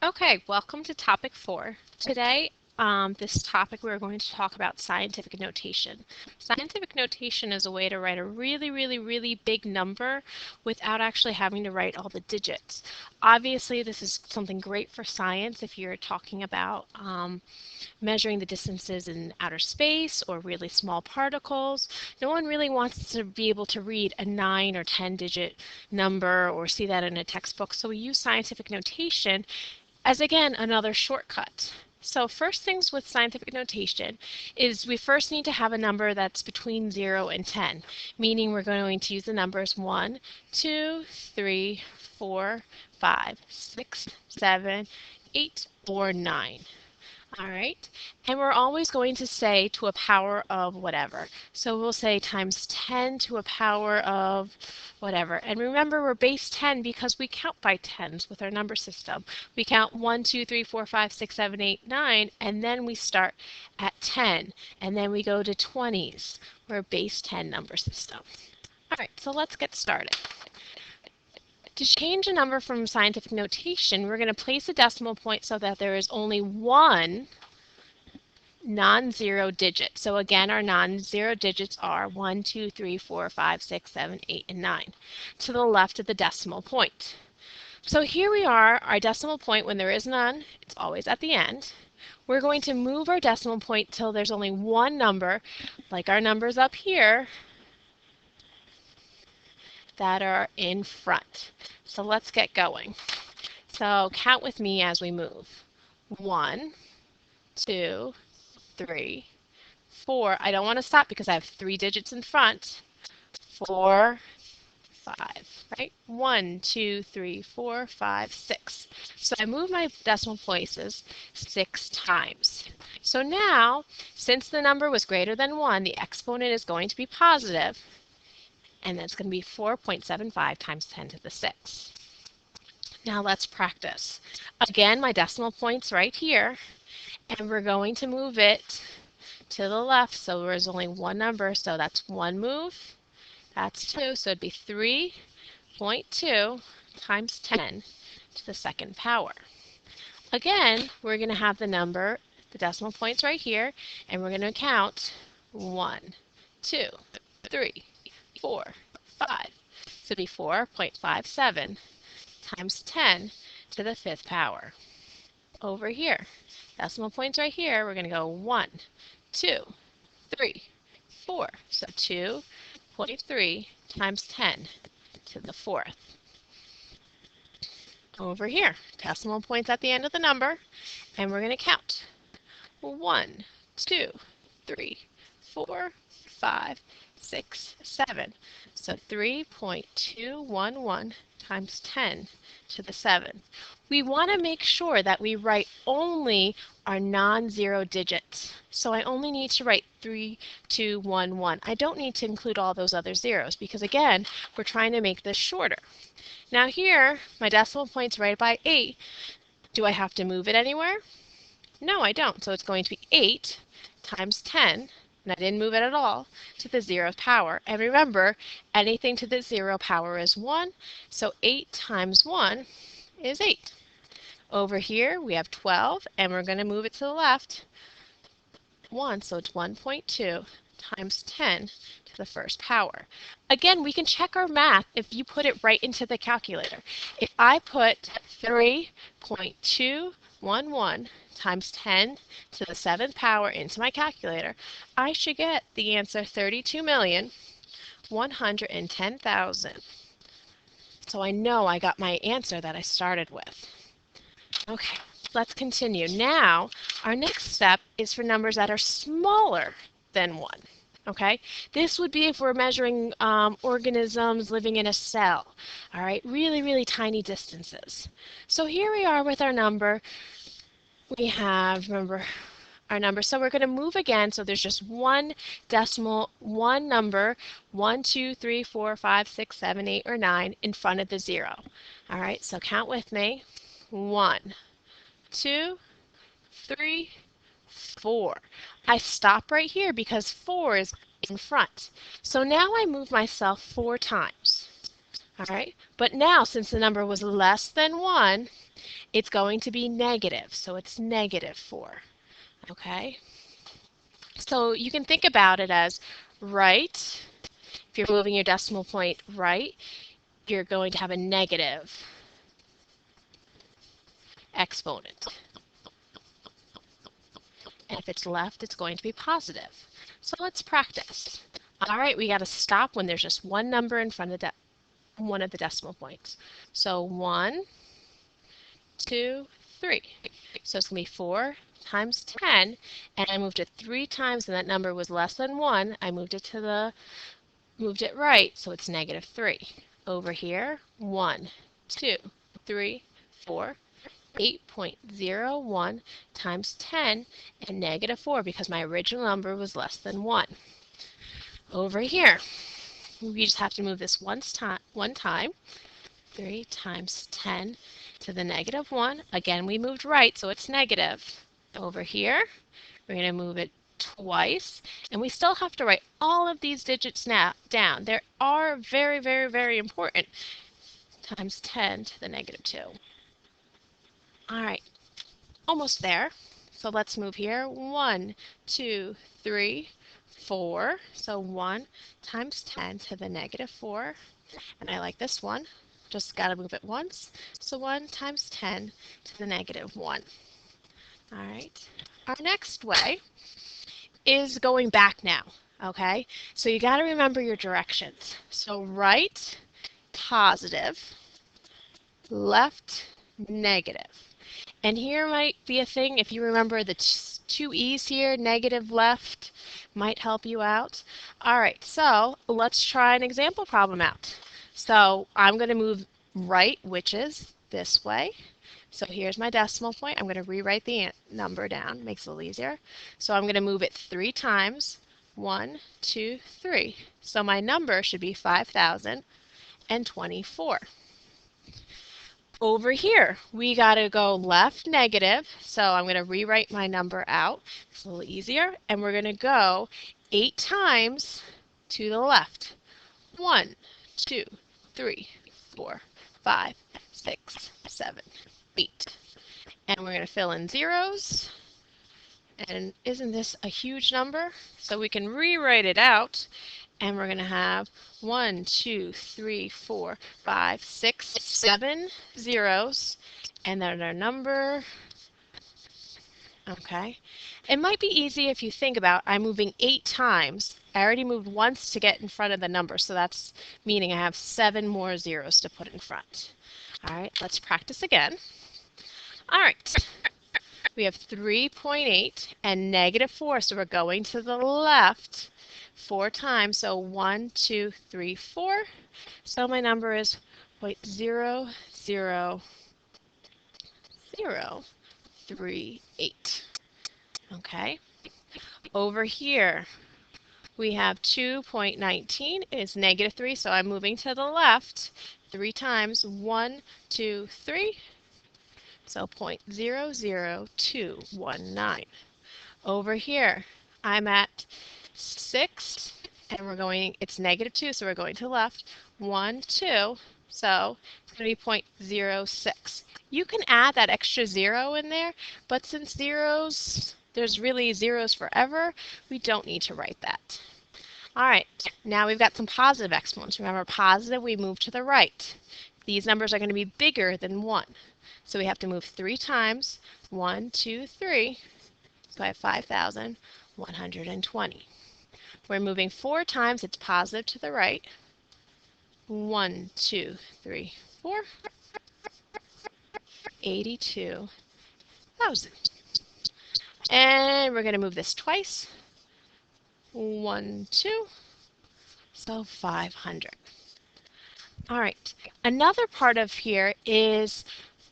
Okay, welcome to topic 4. Today, this topic we're going to talk about scientific notation. Scientific notation is a way to write a really big number without actually having to write all the digits. Obviously, this is something great for science if you're talking about measuring the distances in outer space or really small particles. No one really wants to be able to read a 9 or 10 digit number or see that in a textbook, so we use scientific notation as again another shortcut. So first things with scientific notation is we first need to have a number that's between 0 and 10, meaning we're going to use the numbers 1, 2, 3, 4, 5, 6, 7, 8, or 9. All right, and we're always going to say to a power of whatever. So we'll say times 10 to a power of whatever. And remember, we're base 10 because we count by tens with our number system. We count 1, 2, 3, 4, 5, 6, 7, 8, 9, and then we start at 10, and then we go to 20s. We're a base 10 number system. All right, so let's get started. To change a number from scientific notation, we're going to place a decimal point so that there is only one non-zero digit. So again, our non-zero digits are 1, 2, 3, 4, 5, 6, 7, 8, and 9 to the left of the decimal point. So here we are, our decimal point, when there is none, it's always at the end. We're going to move our decimal point till there's only one number, like our numbers up here, that are in front. So let's get going. So count with me as we move. 1, 2, 3, 4. I don't want to stop because I have 3 digits in front. 4, 5, right? 1, 2, 3, 4, 5, 6. So I move my decimal places 6 times. So now, since the number was greater than 1, the exponent is going to be positive, and that's going to be 4.75 times 10 to the 6. Now let's practice. Again, my decimal point's right here, and we're going to move it to the left, so there's only one number, so that's one move. That's 2, so it'd be 3.2 times 10 to the second power. Again, we're going to have the number, the decimal point's right here, and we're going to count 1, 2, 3, 4, 5. So it'd be 4.57 times 10 to the fifth power. Over here, decimal point's right here, we're going to go 1, 2, 3, 4. So 2.3 times 10 to the fourth. Over here, decimal points at the end of the number, and we're going to count. 1, 2, 3, 4, 5, 6, 7. So 3.211 times 10 to the 7th. We want to make sure that we write only our non-zero digits. So I only need to write 3211. I don't need to include all those other zeros because again, we're trying to make this shorter. Now here, my decimal point's right by 8. Do I have to move it anywhere? No, I don't. So it's going to be 8 times 10, and I didn't move it at all, to the 0th power. And remember, anything to the 0 power is 1, so 8 times 1 is 8. Over here, we have 12, and we're going to move it to the left 1, so it's 1.2 times 10 to the first power. Again, we can check our math if you put it right into the calculator. If I put 3.211 times 10 to the 7th power into my calculator, I should get the answer 32,110,000. So I know I got my answer that I started with. Okay, let's continue. Now, our next step is for numbers that are smaller than 1. Okay, this would be if we're measuring organisms living in a cell. All right, really tiny distances. So here we are with our number. We have, remember, our number. So we're going to move again. So there's just one decimal, one number, 1, 2, 3, 4, 5, 6, 7, 8, or 9 in front of the 0. All right, so count with me. 1, 2, 3, 4. I stop right here because 4 is in front. So now I move myself 4 times. All right, but now since the number was less than 1, it's going to be negative, so it's negative 4. Okay, so you can think about it as right. If you're moving your decimal point right, you're going to have a negative exponent. And if it's left, it's going to be positive. So let's practice. All right, we got to stop when there's just one number in front of one of the decimal points. So 1, 2, 3. So it's going to be 4 times 10, and I moved it 3 times, and that number was less than 1. I moved it right, so it's negative 3. Over here, 1, 2, 3, 4, 8.01 times 10 and negative 4 because my original number was less than 1. Over here, we just have to move this one time. 3 times 10 to the negative 1. Again, we moved right, so it's negative. Over here, we're going to move it twice, and we still have to write all of these digits now down. They are very, very, very important. Times 10 to the negative 2. All right, almost there. So let's move here. 1, 2, 3, 4. So 1 times 10 to the negative 4. And I like this one. Just got to move it once. So 1 times 10 to the negative 1. All right. Our next way is going back now. Okay. So you got to remember your directions. So right, positive, left, negative. And here might be a thing, if you remember the two E's here, negative left, might help you out. All right, so let's try an example problem out. So I'm going to move right, which is this way. So here's my decimal point. I'm going to rewrite the number down, makes it a little easier. So I'm going to move it 3 times. 1, 2, 3. So my number should be 5,024. Over here, we got to go left negative, so I'm going to rewrite my number out. It's a little easier, and we're going to go 8 times to the left. 1, 2, 3, 4, 5, 6, 7, 8. And we're going to fill in zeros. And isn't this a huge number? So we can rewrite it out. And we're going to have 1, 2, 3, 4, 5, 6, 7 zeros. And then our number. Okay. It might be easy if you think about I'm moving 8 times. I already moved once to get in front of the number. So that's meaning I have 7 more zeros to put in front. All right. Let's practice again. All right. We have 3.8 and negative 4. So we're going to the left 4 times. So 1, 2, 3, 4. So my number is 0.00038. Okay. Over here, we have 2.19 is negative 3. So I'm moving to the left 3 times. 1, 2, 3. So 0.00219. Over here, I'm at 6, and it's negative 2, so we're going to the left. 1, 2, so it's going to be 0.06. You can add that extra 0 in there, but since there's really zeros forever, we don't need to write that. All right, now we've got some positive exponents. Remember, positive, we move to the right. These numbers are going to be bigger than 1. So we have to move 3 times. 1, 2, 3. So I have 5,120. We're moving 4 times. It's positive to the right. 1, 2, 3, 4. 82,000. And we're going to move this twice. 1, 2. So 500. All right. Another part of here is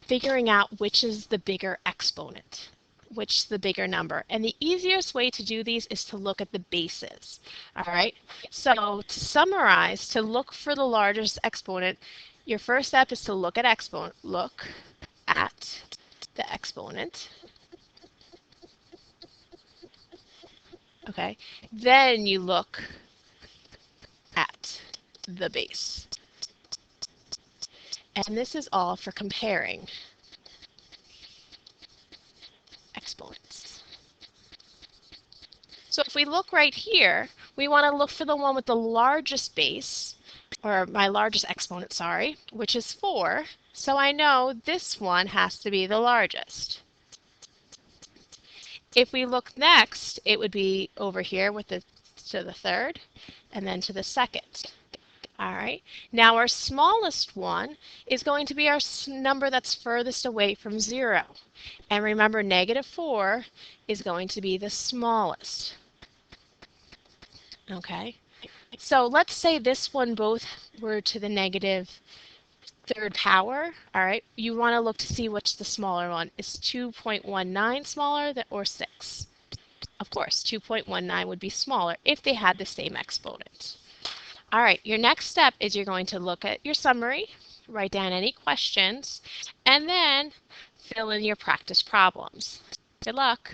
figuring out which is the bigger exponent, which is the bigger number. And the easiest way to do these is to look at the bases. All right. So to summarize, to look for the largest exponent, your first step is to look at the exponent. Okay. Then you look at the base. And this is all for comparing exponents. So if we look right here, we want to look for the one with the largest base, or my largest exponent, sorry, which is 4. So I know this one has to be the largest. If we look next, it would be over here with to the third and then to the second. All right, now our smallest one is going to be our number that's furthest away from 0. And remember, -4 is going to be the smallest. Okay, so let's say this one both were to the -3rd power. All right, you want to look to see which the smaller one is. 2.19 smaller or 6? Of course, 2.19 would be smaller if they had the same exponent. All right, your next step is you're going to look at your summary, write down any questions, and then fill in your practice problems. Good luck.